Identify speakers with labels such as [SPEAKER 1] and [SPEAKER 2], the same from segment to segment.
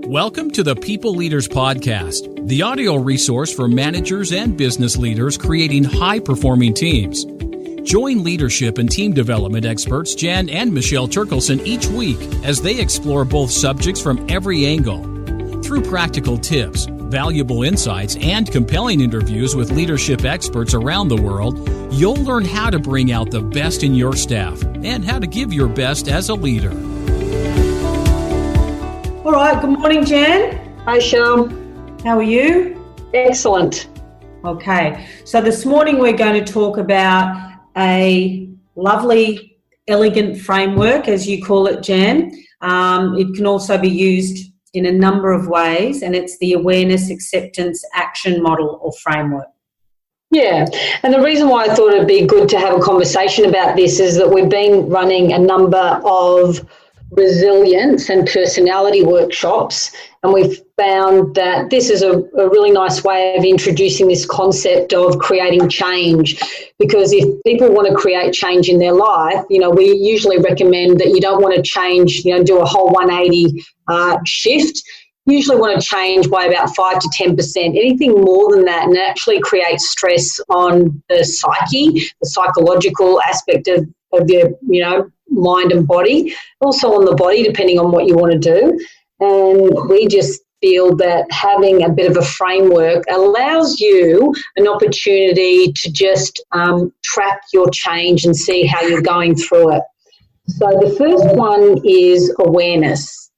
[SPEAKER 1] Welcome to the People Leaders Podcast, the audio resource for managers and business leaders creating high-performing teams. Join leadership and team development experts Jan and Michelle Turkelson each week as they explore both subjects from every angle. Through practical tips, valuable insights, and compelling interviews with leadership experts around the world, you'll learn how to bring out the best in your staff and how to give your best as a leader.
[SPEAKER 2] All right, good morning, Jan.
[SPEAKER 3] Hi, Shell.
[SPEAKER 2] How are you?
[SPEAKER 3] Excellent.
[SPEAKER 2] Okay, so this morning we're going to talk about a lovely, elegant framework, as you call it, Jan. It can also be used in a number of ways, and it's the Awareness, Acceptance, Action Model or Framework.
[SPEAKER 3] Yeah, and the reason why I thought it'd be good to have a conversation about this is that we've been running a number of resilience and personality workshops, and we've found that this is a really nice way of introducing this concept of creating change, because if people want to create change in their life, we usually recommend that you don't want to change, do a whole 180 shift. You usually want to change by about 5 to 10%. Anything more than that, and it actually creates stress on the psyche, the psychological aspect of your mind and body, also on the body, depending on what you want to do. And we just feel that having a bit of a framework allows you an opportunity to just track your change and see how you're going through it. So the first one is awareness.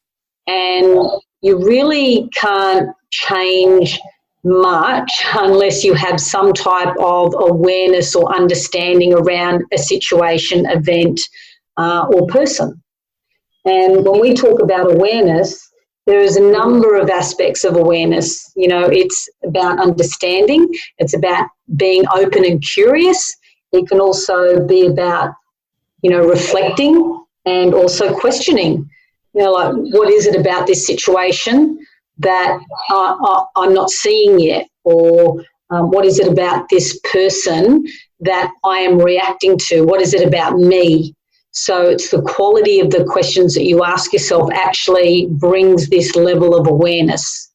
[SPEAKER 3] And you really can't change much unless you have some type of awareness or understanding around a situation, event, or person. And when we talk about awareness, there is a number of aspects of awareness. It's about understanding. It's about being open and curious. It can also be about, reflecting and also questioning. Like, what is it about this situation that I'm not seeing yet? Or what is it about this person that I am reacting to? What is it about me? So it's the quality of the questions that you ask yourself actually brings this level of awareness.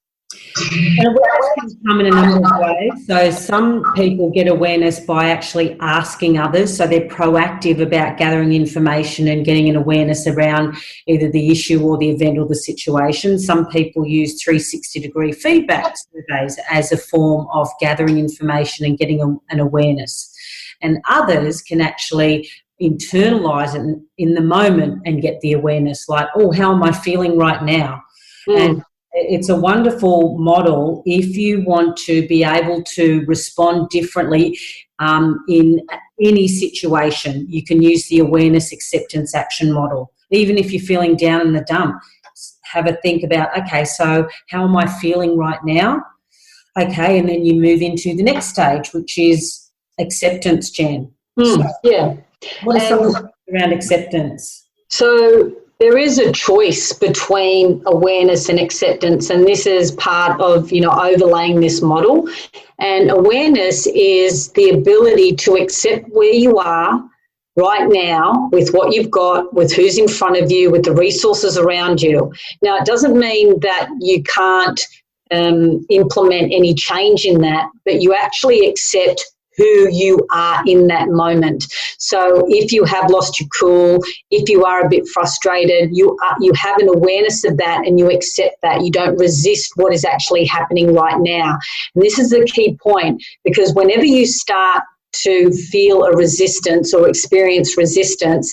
[SPEAKER 2] And awareness can come in a number of ways. So some people get awareness by actually asking others. So they're proactive about gathering information and getting an awareness around either the issue or the event or the situation. Some people use 360-degree feedback surveys as a form of gathering information and getting an awareness. And others can actually internalize it in the moment and get the awareness, like, oh, how am I feeling right now? And it's a wonderful model if you want to be able to respond differently in any situation. You can use the Awareness, Acceptance, Action model. Even if you're feeling down in the dumps, have a think about, okay, so how am I feeling right now? Okay, and then you move into the next stage, which is acceptance, Jan.
[SPEAKER 3] Yeah.
[SPEAKER 2] What is something around acceptance?
[SPEAKER 3] So there is a choice between awareness and acceptance, and this is part of, overlaying this model. And awareness is the ability to accept where you are right now with what you've got, with who's in front of you, with the resources around you. Now, it doesn't mean that you can't implement any change in that, but you actually accept who you are in that moment. So if you have lost your cool, if you are a bit frustrated, you have an awareness of that and you accept that. You don't resist what is actually happening right now. And this is the key point, because whenever you start to feel a resistance or experience resistance,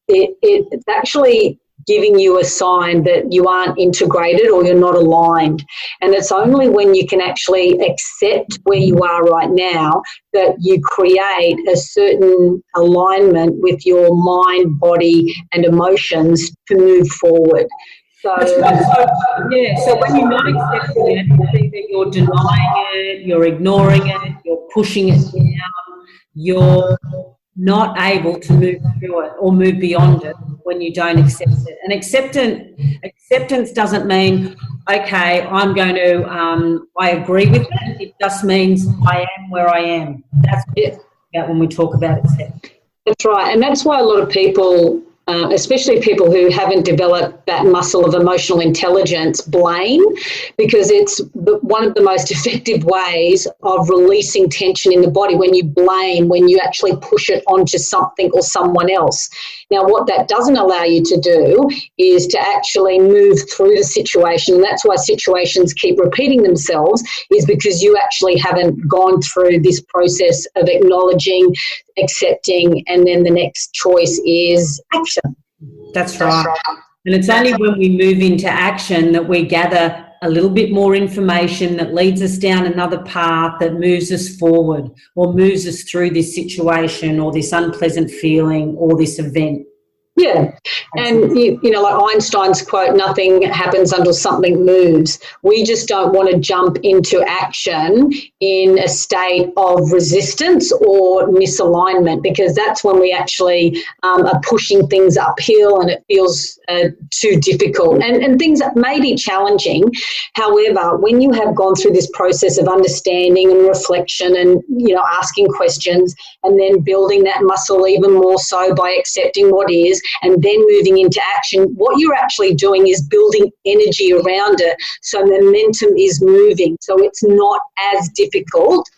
[SPEAKER 3] it's actually giving you a sign that you aren't integrated or you're not aligned. And it's only when you can actually accept where you are right now that you create a certain alignment with your mind, body, and emotions to move forward. So
[SPEAKER 2] when you're not accepting it, either you're denying it, you're ignoring it, you're pushing it down, you're not able to move through it or move beyond it when you don't accept it. And acceptance doesn't mean, okay, I'm going to, I agree with it. It just means I am where I am. That's it when we talk about acceptance.
[SPEAKER 3] That's right. And that's why a lot of people especially people who haven't developed that muscle of emotional intelligence, blame, because it's one of the most effective ways of releasing tension in the body. When you blame, when you actually push it onto something or someone else. Now, what that doesn't allow you to do is to actually move through the situation, and that's why situations keep repeating themselves, is because you actually haven't gone through this process of acknowledging, accepting, and then the next choice is action.
[SPEAKER 2] That's right. And it's only when we move into action that we gather a little bit more information that leads us down another path that moves us forward or moves us through this situation or this unpleasant feeling or this event.
[SPEAKER 3] Yeah, and you know, like Einstein's quote, nothing happens until something moves. We just don't want to jump into action in a state of resistance or misalignment, because that's when we actually are pushing things uphill and it feels too difficult. And things that may be challenging. However, when you have gone through this process of understanding and reflection and, you know, asking questions and then building that muscle even more so by accepting what is, and then moving into action, what you're actually doing is building energy around it. So momentum is moving. So it's not as difficult.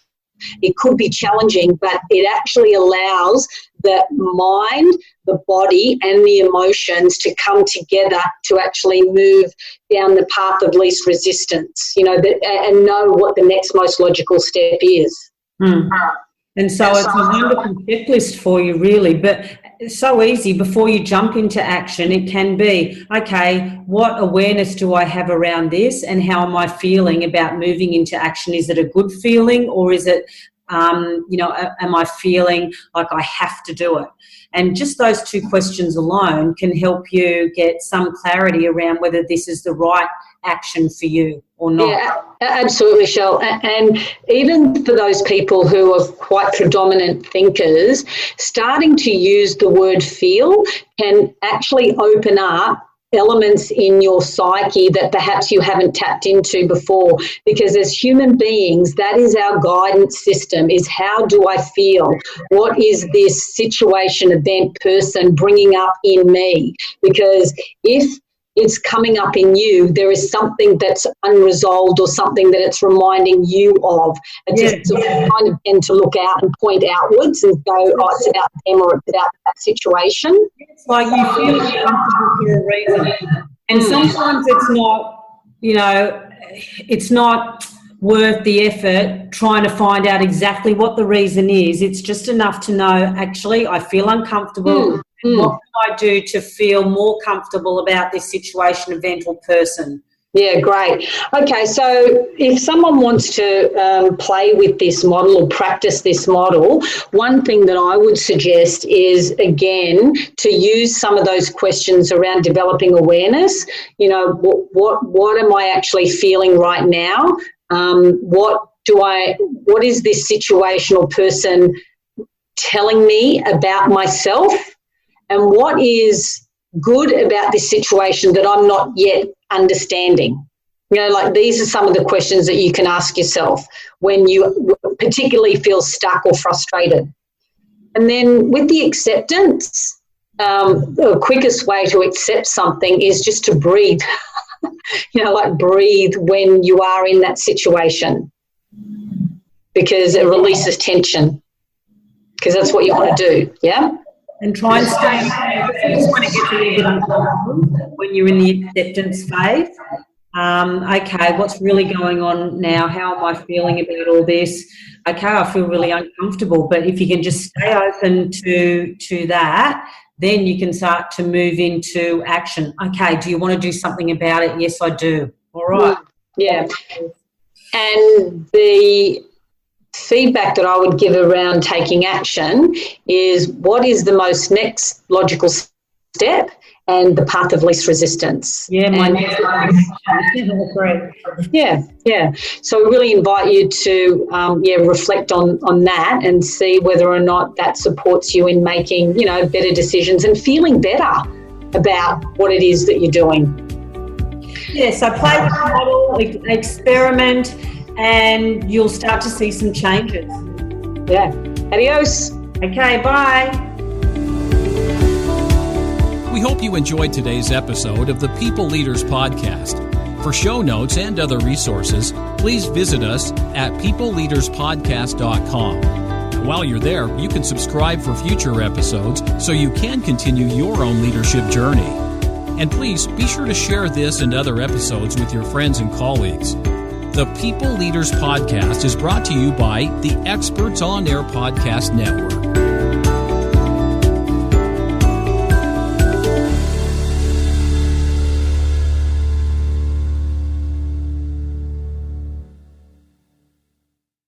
[SPEAKER 3] It could be challenging, but it actually allows the mind, the body, and the emotions to come together to actually move down the path of least resistance, you know, and know what the next most logical step is.
[SPEAKER 2] And so it's a wonderful checklist for you, really, but it's so easy. Before you jump into action, it can be, okay, what awareness do I have around this and how am I feeling about moving into action? Is it a good feeling, or is it, you know, am I feeling like I have to do it? And just those two questions alone can help you get some clarity around whether this is the right action for you or not.
[SPEAKER 3] Yeah, absolutely, Shell. And even for those people who are quite predominant thinkers, starting to use the word feel can actually open up elements in your psyche that perhaps you haven't tapped into before, because as human beings, that is our guidance system, is how do I feel? What is this situation, event, person bringing up in me? Because if it's coming up in you, there is something that's unresolved or something that it's reminding you of. It's just sort of kind of tend to look out and point outwards and go, oh, it's about them or it's about that situation.
[SPEAKER 2] It's like you feel uncomfortable for a reason. And sometimes it's not, you know, it's not worth the effort trying to find out exactly what the reason is. It's just enough to know, actually, I feel uncomfortable. What can I do to feel more comfortable about this situation, event, or person?
[SPEAKER 3] Yeah, great. Okay, so if someone wants to play with this model or practice this model, one thing that I would suggest is, again, to use some of those questions around developing awareness. You know, what am I actually feeling right now? What is this situation or person telling me about myself? And what is good about this situation that I'm not yet understanding? You know, like these are some of the questions that you can ask yourself when you particularly feel stuck or frustrated. And then with the acceptance, the quickest way to accept something is just to breathe. You know, like breathe when you are in that situation, because it releases tension, because that's what you want to do, yeah?
[SPEAKER 2] And try and stay just when it gets a little bit uncomfortable, when you're in the acceptance phase. Okay, what's really going on now? How am I feeling about all this? Okay, I feel really uncomfortable. But if you can just stay open to that, then you can start to move into action. Okay, do you want to do something about it? Yes, I do. All right.
[SPEAKER 3] Yeah. And the feedback that I would give around taking action is, what is the most next logical step and the path of least resistance?
[SPEAKER 2] Yeah,
[SPEAKER 3] Yeah. So I really invite you to reflect on that and see whether or not that supports you in making, you know, better decisions and feeling better about what it is that you're doing.
[SPEAKER 2] Yeah, so play with the model, experiment, and you'll start to see some changes.
[SPEAKER 3] Yeah. Adios.
[SPEAKER 2] Okay, bye.
[SPEAKER 1] We hope you enjoyed today's episode of the People Leaders Podcast. For show notes and other resources, please visit us at peopleleaderspodcast.com. And while you're there, you can subscribe for future episodes so you can continue your own leadership journey. And please be sure to share this and other episodes with your friends and colleagues. The People Leaders Podcast is brought to you by the Experts on Air Podcast Network.